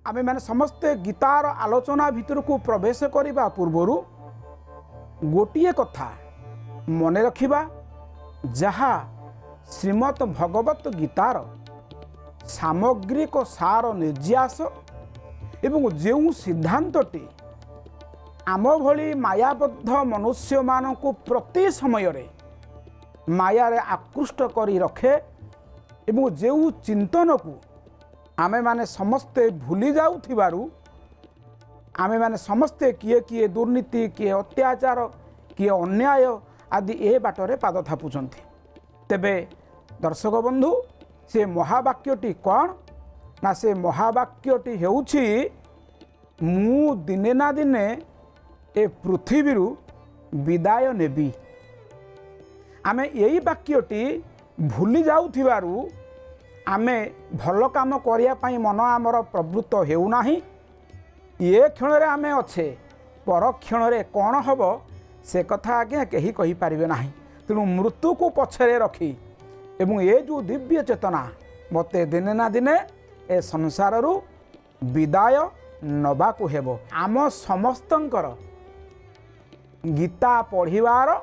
आमे माने समस्ते गीतार आलोचना भितर को प्रवेश करने पूर्वर गोटे कथा मन रखिबा जहा श्रीमद् भगवत गीतार सामग्रिक सार निर्यास एवं जो सिद्धांतटी आम भली मायाबद्ध मनुष्य मानक प्रति समय रे मायारे आकृष्ट करी रखे एवं जो चिंतन को आमे माने समस्ते भूली जाउथिबारु आमे माने समस्ते किए किए दुर्नीति किए अत्याचार किए अन्याय आदि ए बाटरे पाद थापुचंती। तेबे दर्शक बंधु से महावाक्यटी कौन ना से महावाक्यटी हेउछि मु दिने ना दिने ए पृथ्वी विदाय नेबी। आमे यही वाक्यटी भूली जाउथिबारु आमे भल काम करिया पई मन आमर प्रवृत्त हेउना ये क्षण रे आमे अच्छे पर क्षण रे कौन हम से कथा आज्ञा कहीं कही पारिबे नाही। तेणु मृत्यु को पछरे रखी एवं ये जो दिव्य चेतना मते दिने ना दिने ए संसार रु विदाय नबा को हेबो। आम समस्तंकर गीता पढ़िबार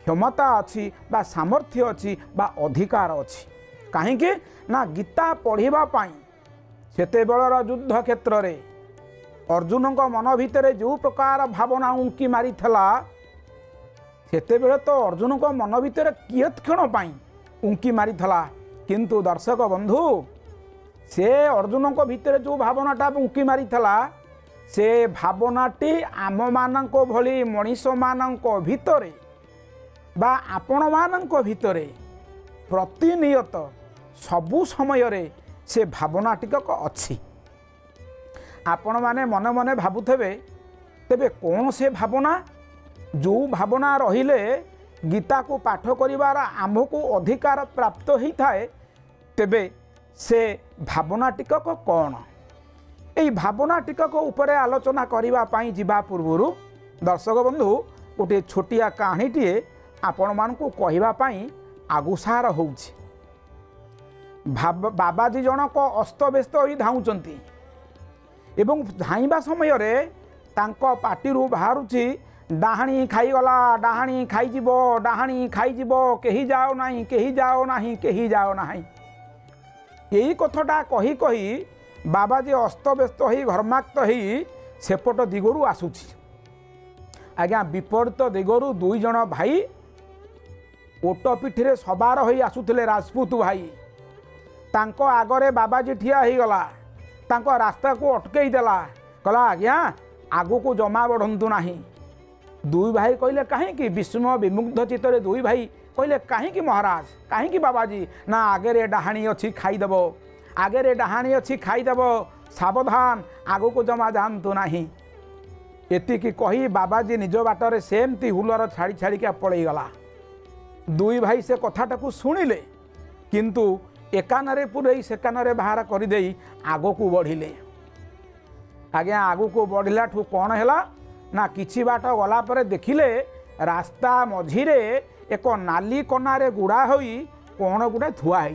क्षमता अच्छी बा सामर्थ्य अच्छी बा अधिकार अच्छी कहीं ना गीता पढ़िबा पाई सेते बेलर युद्ध क्षेत्र रे अर्जुन को मन भितर जो प्रकार भावना उंकी मारी थला सेते बेले तो अर्जुन को मन भितर कियत क्षण पाई उंकी मारी थला किंतु दर्शक बंधु से अर्जुन को भितर जो भावनाटा उंकी मारी थला से भावनाटी आम मानक भली मनीष मानक भितरे बा आपण मानक भितरे प्रतिनियत सबु समय रे से भावना टिकक अच्छी। आपण माने मन मन भावुथे तेबे कौन से भावना जो भावना रहिले गीता को पाठ करिवार आम्भको अधिकार प्राप्त होता है तेबे से भावना टिकक कौन यही भावना टिकक उपरे आलोचना करिवा पाई जिबा पूर्वरु दर्शक बंधु गोटे छोटिया कहानीटीए आपण मानकु कहिबा पाई आगुसार होउछि। बाबाजी जनक अस्तव्यस्त होई धाउचंती एवं धाइबा समय रे तांको पाटिरु बाहरुछि डाहाणी खाईगला डाहाणी खाईजिबो डाहाणी खाईजिबो केही जाओ नाही केही जाओ नाही केही जाओ नाही यही कथाटा कही कही बाबाजी अस्तव्यस्त होई घर्माक्त होई सेपट दिगरु आसुछि। आज्ञा विपरीत दिगरु दुई जन भाई ओट पिठिरे सवार होई आसुथिले राजपूत भाई तांको आगरे बाबाजी ठिया ही गला तांको रास्ता को अटकई देला कहला आज्ञा आगु को जमा बढ़ंतु नाही। दुई भाई कहले कहीं विष्णु विमुग्ध चित्तरे दुई भाई कहले कहीं महाराज कहीं बाबाजी ना आगे डाहाणी अच्छी खाईदेव आगे डाहाणी अच्छी खाईदेव सावधान आगु को जमा जातु नाही। एतिकी कही बाबाजी निज बाटरे सेमती हुलर छाड़ी छाड़िका पलई गला। दुई भाई से कथाटा को शुणिले किंतु एकानरे पुरई सेकानरे बाहर करदे आगो को बढ़िले। आज्ञा आगो को बढ़िला ठू कौन हैला ना किछि बाट गला परे देखिले रास्ता मझिरे एक नाली कनारे गुड़ा होई कौन गुड़ा थुआ है।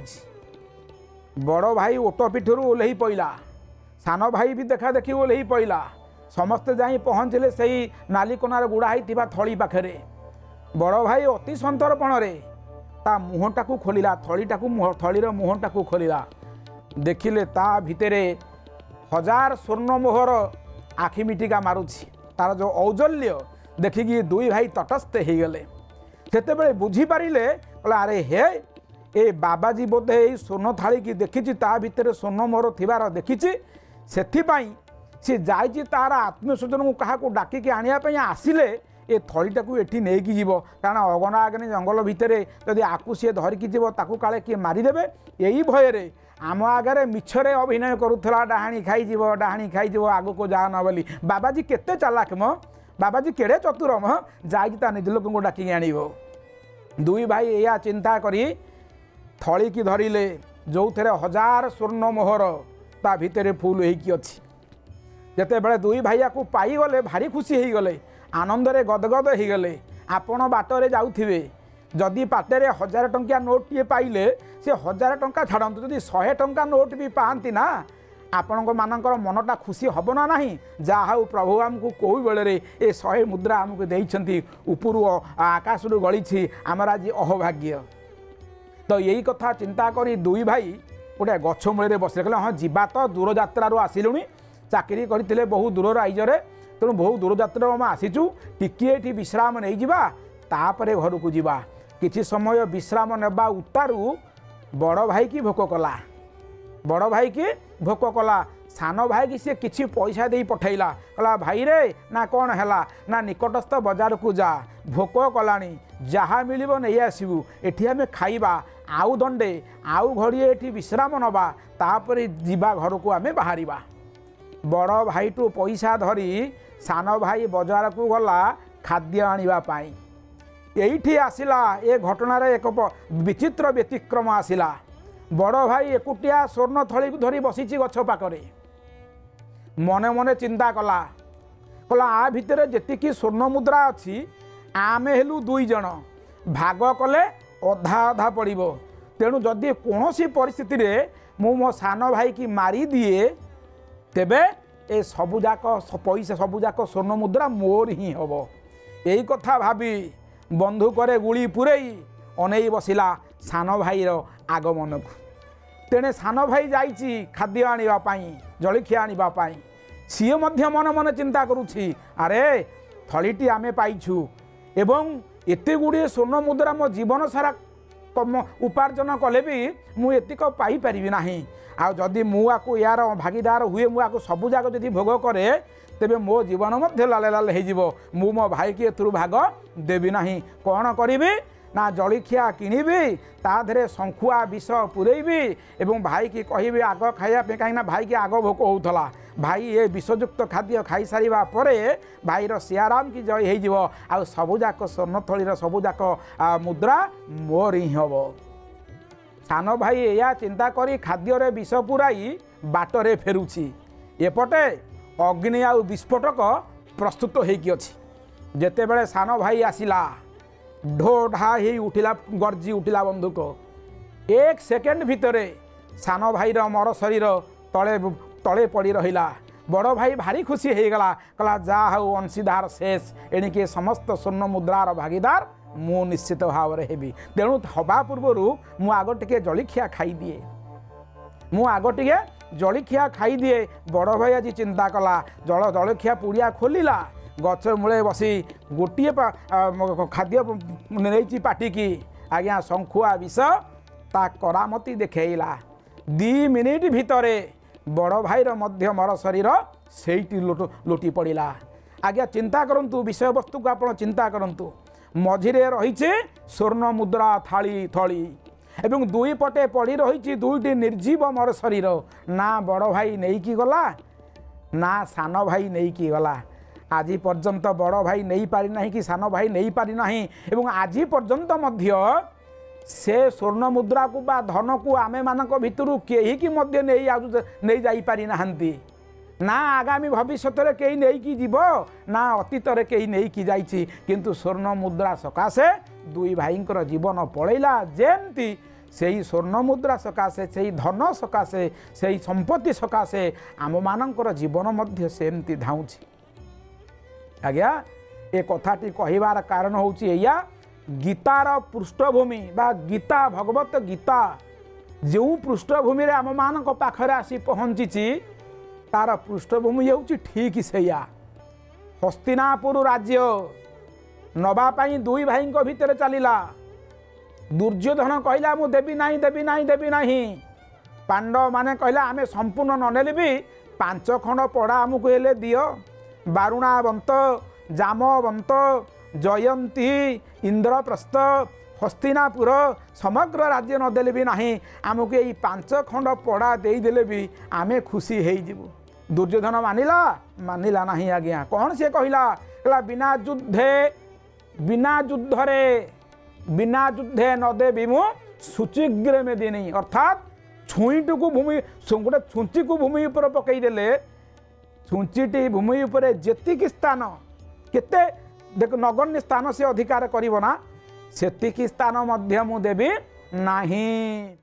बड़ भाई ओट पिठरू ओल्ही पइला सान भाई भी देखा देखी ओल्ही पइला समस्ते जाई पहुँचले सही नाली कनारे गुड़ा होइतिबा थली पाखरे। बड़ भाई अति संतर्पण रे ता मुहटा को खोलिला थलीर मुहटा को खोलिला देखिले ता भितरे 1000 स्वर्ण मोहर आखि मिटिका मारुछि तार जो औजल्य देखिकी दुई भाई तटस्थ हो गले। सेतेबेले बुझी पारिले अरे हे ए बाबाजी बोधे ए स्वर्ण थाली की देखिछि ता भितरे स्वर्ण मोहर थिबार देखिछि सेथिपाई से जाइछि तार आत्मीयस्वजन को काहा को डाकिकी आनिया पई आसिले ए थलीटा को एठी नेकी जीव कारण अगना आगने जंगल भितर जदि आकु सी धरिकी जीव ताकू काले किए मारिदेवे यही भୟରେ आम आगे मिछरे अभिनय करूला डाहाणी खाईजीव आगु को जा न बोली। बाबाजी केते चालाक म बाबाजी केड़े चतुर म जाई ता निज लोक को डाकी आनिबो। दुई भाई या चिंता करी थली की धरिले जो थे 1000 स्वर्ण मोहर ता भितर फुल होइकी अछि। जेते बेले दुई भाई को पाईगले भारी खुशी हो गले आनंदरे गदगद हो गले। आपण बाटरे जाउथिबे जदि पाटेरे 1000 टंकिया नोट टे पाइले से 1000 टंका छाड़तु जदि 100 टंका नोट भी पाती ना आपण मानकर मनटा खुशी हम ना नहीं जहा प्रभु आमको कौ बेले ये 100 मुद्रा आमको देइछंती उपरू आकाश गली आमर आज अहोभाग्य। तो यही कथा चिंता करी दुई भाई गोटे गछ मूल बसले कहले हाँ जीवा तो दूर यात्रु आसिलुणी चाकरी करते बहु दूर आइजरे तेणु बहु दूर यात्रा आम आसीचु टिके विश्राम नहीं जावा तापर घर को जीवा किछि समय विश्राम नेबा उतारू बड़ भाई की भोक कला बड़ भाई की भोक कला सान भाई की सी किछि पैसा दे पठैला कहला भाई रे ना कौन है ना निकटस्थ बाजार को जा भोक कलानी जहाँ मिलिबो नहीं आसबू एठी आमे खाइबा आउ दंडे आउ घड़िए एठी विश्राम नबा तापर जीवा घर को आमे बाहरिबा। बड़ भाई टू पैसा धरी सान भाई बाजार को गला खाद्य आनिबा पाई एठी आसिला ए घटनार एक विचित्र व्यतिक्रम आसिला। बड़ भाई एकुटिया स्वर्ण थली धरी बसीची गछ पाखरे मने मने चिंता कला कहला आ भितर जेतिकी स्वर्ण मुद्रा अच्छी आमे हेलु 2 जन भाग कले अधा अधा पड़िबो तेणु जदि कौनसी परिस्थिति रे मु मो सान भाई की मारी दिए तेबे ए सबुजाक पैसा सबुजाक स्वर्ण मुद्रा मोर ही हम। यही कथा भावी बंधुक गुड़ी पुरई अनई बसिला सान भाईर आगमन को तेणे सान भाई जाइछि खाद्य आनिबापाई जलखिया आनिबापाई सीए मध्य मन मन चिंता करुछि अरे थलीटी आमे पाइछु एवं एते गुड़िए स्वर्ण मुद्रा मो जीवन सारा उपार्जन कले भी मु एतिक पाई परिबि नाही आ जदि मु आकु यार भागीदार हुए मु आकु सबु जाक जदि भोग करे तेबे मो जीवन मध्य लाले लाल हो जीवो मु मो भाई की एथुरु भाग देबी नाही कौन करिबि ना जलखिया किनिबि ता धरे शंखुआ विष पुरैबि एवं भाई की कहबि आग खाइया पे कहीं भाई की आग भोक होउथला भाई ये विषयुक्त खाद्य खाई सारिबा परे भाईर सियाराम की जय हो जीवो आ सबुजाक स्वर्ण थलीर सबुजाक मुद्रा मोर ही हम। सान भाई या चिंता करी खाद्य विष पुराई बाटरे फेरुछि एपटे अग्नि आ विस्फोटक प्रस्तुत होइकी अछि जेते बेले सान भाई आसिला ढो ढा ही उठिला गर्जी उठिला बंधुक 1 सेकेंड भितरे सान भाईर मर शरीर तले तले पड़ी रहिला। बड़ भाई भारी खुशी हो गला कहला जा हऊ अंशीदार शेष एणिके समस्त स्वर्ण मुद्रार भागीदार मु निश्चित भाव में हेबी तेणु हवा पूर्वर मु आग टिके जलखिया खाई दिए मु आग टिके जलखिया खाई दिए। बड़ भाई आज चिंता कला जलखिया पुड़िया खोलिला गछ मूले बसी गोटे खाद्य नहीं पाटिकी आज्ञा शंखुआ विष ता करामती देखला 2 मिनिट भितरे बड़ भाईर मध्य मर शरीर सेठी लोटी पड़ा। आज्ञा चिंता करंतु विषय वस्तु को आपण चिंता करंतु मझिरे रही स्वर्ण मुद्रा थाली थली एवं दुई पटे पड़ी रही 2टी निर्जीव मर शरीर ना बड़ भाई नहीं की गला ना सान भाई नहीं की गला। आज पर्यंत बड़ भाई नहीं पारि नाही कि सान भाई नहीं पारि नाही एवं आज पर्यंत मध्य से स्वर्ण मुद्रा को बा धन को आमे मानक भितरु केही की मध्य नहीं जाई पारि नाहंती ना आगामी भविष्य रे केही नहीं की जीव ना अतीत रे केही नहीं की जाइछि किंतु स्वर्ण मुद्रा सकाशे दुई भाईंकर जीवन पळैला जेमती सेही स्वर्ण मुद्रा सकाशे सेही धन सकाशे सेही संपत्ति सकाशे आम मानकर जीवन मध्य सेमती धाउछि। आज्ञा ए कथाटी कहिबार कारण होउछि एया गीतार पृष्ठभूमि बा गीता भगवत गीता जो पृष्ठभूमि रे आम मानक पाखरे आसी पहुँची तार पृष्ठभूमि होउछि ठीक सेया हस्तिनापुर राज्य नवापाई दुई भाई भितर चलिला। दुर्योधन कहला मु देवी नाही देवी नाही देवी नाही पांडव माने कहला आमे संपूर्ण ननेले भी 5 खंड पड़ा आमको हेले दियो बारुणावंत जामवंत जयंती इंद्रप्रस्थ हस्तिनापुर समग्र राज्य नदेले भी नहीं आमको यही 5 खंड पड़ा देदेले भी आमे खुशी हो जीवु। दुर्योधन मानिला नहीं आज्ञा कौन से कहला बिना युद्धे न देवी मु शुचिग्रे में देनी अर्थात छुईट को भूमि गोटे छुंची को भूमि ऊपर पकईदेले छुंचीटी भूमि ऊपर जेतिकी स्थान केते देख नगण्य स्थान से अधिकार करिवना सेतिकी स्थान मध्य मु देवी नाही।